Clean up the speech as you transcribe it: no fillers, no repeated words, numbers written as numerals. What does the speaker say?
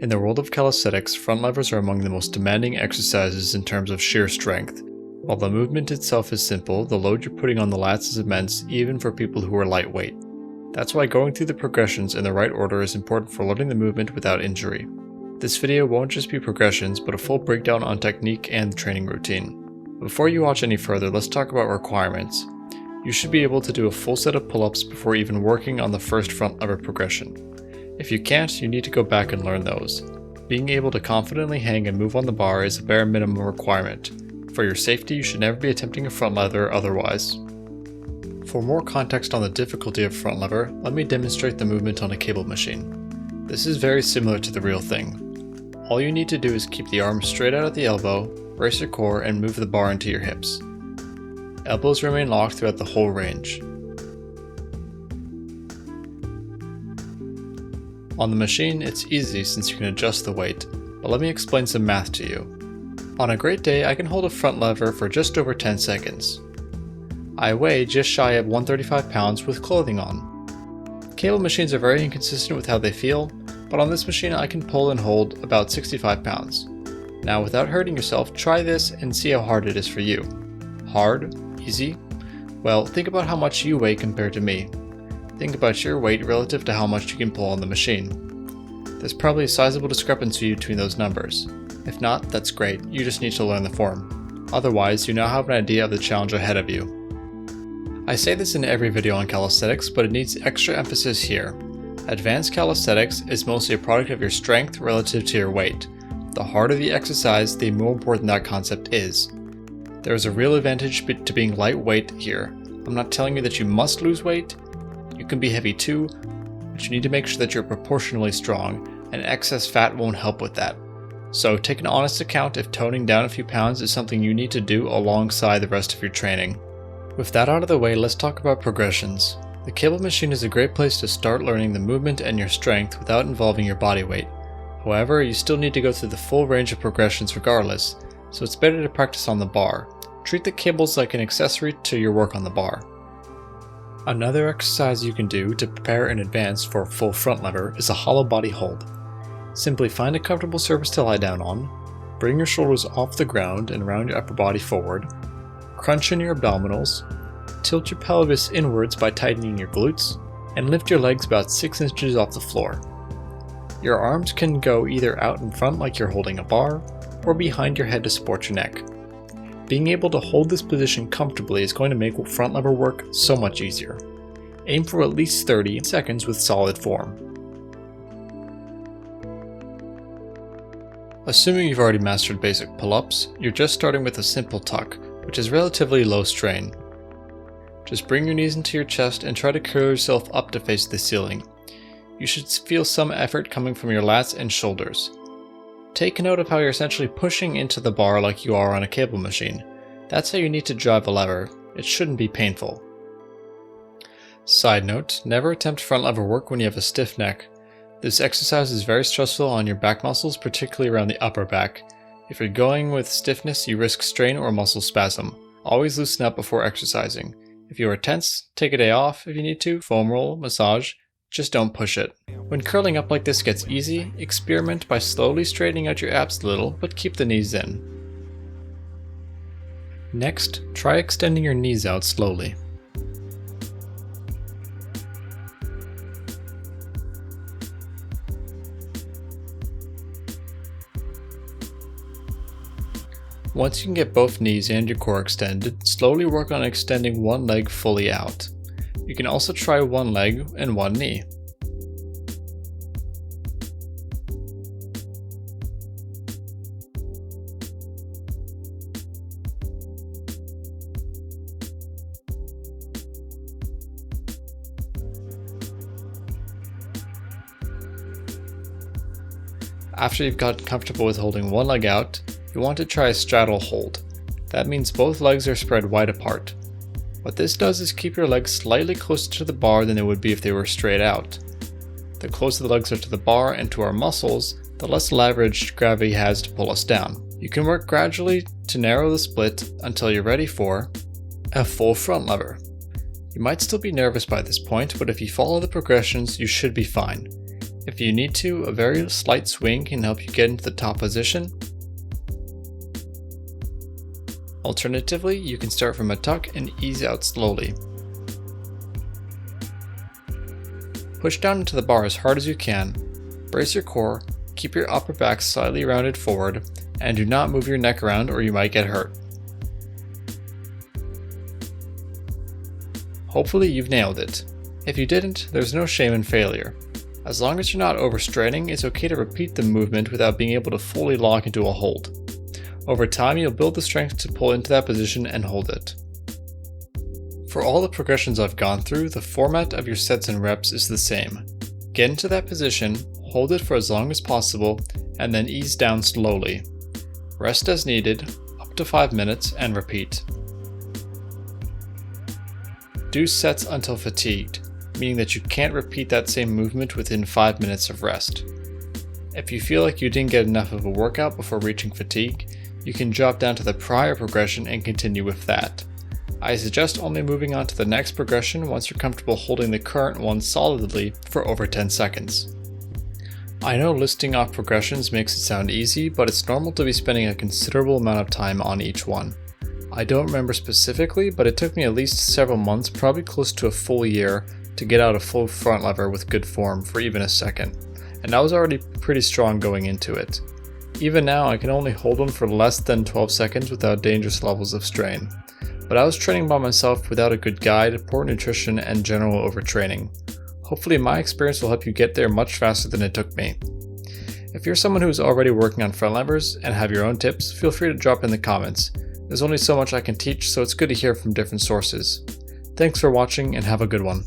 In the world of calisthenics, front levers are among the most demanding exercises in terms of sheer strength. While the movement itself is simple, the load you're putting on the lats is immense even for people who are lightweight. That's why going through the progressions in the right order is important for learning the movement without injury. This video won't just be progressions, but a full breakdown on technique and the training routine. Before you watch any further, let's talk about requirements. You should be able to do a full set of pull-ups before even working on the first front lever progression. If you can't, you need to go back and learn those. Being able to confidently hang and move on the bar is a bare minimum requirement. For your safety, you should never be attempting a front lever otherwise. For more context on the difficulty of front lever, let me demonstrate the movement on a cable machine. This is very similar to the real thing. All you need to do is keep the arms straight out at the elbow, brace your core, and move the bar into your hips. Elbows remain locked throughout the whole range. On the machine, it's easy since you can adjust the weight, but let me explain some math to you. On a great day, I can hold a front lever for just over 10 seconds. I weigh just shy of 135 pounds with clothing on. Cable machines are very inconsistent with how they feel, but on this machine I can pull and hold about 65 pounds. Now without hurting yourself, try this and see how hard it is for you. Hard? Easy? Well, think about how much you weigh compared to me. Think about your weight relative to how much you can pull on the machine. There's probably a sizable discrepancy between those numbers. If not, that's great, you just need to learn the form. Otherwise, you now have an idea of the challenge ahead of you. I say this in every video on calisthenics, but it needs extra emphasis here. Advanced calisthenics is mostly a product of your strength relative to your weight. The harder the exercise, the more important that concept is. There is a real advantage to being lightweight here. I'm not telling you that you must lose weight. You can be heavy too, but you need to make sure that you're proportionally strong, and excess fat won't help with that. So take an honest account if toning down a few pounds is something you need to do alongside the rest of your training. With that out of the way, let's talk about progressions. The cable machine is a great place to start learning the movement and your strength without involving your body weight. However, you still need to go through the full range of progressions regardless, so it's better to practice on the bar. Treat the cables like an accessory to your work on the bar. Another exercise you can do to prepare in advance for a full front lever is a hollow body hold. Simply find a comfortable surface to lie down on, bring your shoulders off the ground and round your upper body forward, crunch in your abdominals, tilt your pelvis inwards by tightening your glutes, and lift your legs about 6 inches off the floor. Your arms can go either out in front like you're holding a bar, or behind your head to support your neck. Being able to hold this position comfortably is going to make front lever work so much easier. Aim for at least 30 seconds with solid form. Assuming you've already mastered basic pull-ups, you're just starting with a simple tuck, which is relatively low strain. Just bring your knees into your chest and try to curl yourself up to face the ceiling. You should feel some effort coming from your lats and shoulders. Take note of how you're essentially pushing into the bar like you are on a cable machine. That's how you need to drive a lever. It shouldn't be painful. Side note, never attempt front lever work when you have a stiff neck. This exercise is very stressful on your back muscles, particularly around the upper back. If you're going with stiffness, you risk strain or muscle spasm. Always loosen up before exercising. If you are tense, take a day off if you need to, foam roll, massage, just don't push it. When curling up like this gets easy, experiment by slowly straightening out your abs a little, but keep the knees in. Next, try extending your knees out slowly. Once you can get both knees and your core extended, slowly work on extending one leg fully out. You can also try one leg and one knee. After you've gotten comfortable with holding one leg out, you want to try a straddle hold. That means both legs are spread wide apart. What this does is keep your legs slightly closer to the bar than they would be if they were straight out. The closer the legs are to the bar and to our muscles, the less leverage gravity has to pull us down. You can work gradually to narrow the split until you're ready for a full front lever. You might still be nervous by this point, but if you follow the progressions, you should be fine. If you need to, a very slight swing can help you get into the top position. Alternatively, you can start from a tuck and ease out slowly. Push down into the bar as hard as you can, brace your core, keep your upper back slightly rounded forward, and do not move your neck around or you might get hurt. Hopefully you've nailed it. If you didn't, there's no shame in failure. As long as you're not overstraining, it's okay to repeat the movement without being able to fully lock into a hold. Over time, you'll build the strength to pull into that position and hold it. For all the progressions I've gone through, the format of your sets and reps is the same. Get into that position, hold it for as long as possible, and then ease down slowly. Rest as needed, up to 5 minutes, and repeat. Do sets until fatigued, meaning that you can't repeat that same movement within 5 minutes of rest. If you feel like you didn't get enough of a workout before reaching fatigue, you can drop down to the prior progression and continue with that. I suggest only moving on to the next progression once you're comfortable holding the current one solidly for over 10 seconds. I know listing off progressions makes it sound easy, but it's normal to be spending a considerable amount of time on each one. I don't remember specifically, but it took me at least several months, probably close to a full year, to get out a full front lever with good form for even a second, and I was already pretty strong going into it. Even now I can only hold one for less than 12 seconds without dangerous levels of strain, but I was training by myself without a good guide, poor nutrition, and general overtraining. Hopefully my experience will help you get there much faster than it took me. If you're someone who's already working on front levers and have your own tips, feel free to drop in the comments. There's only so much I can teach, so it's good to hear from different sources. Thanks for watching and have a good one.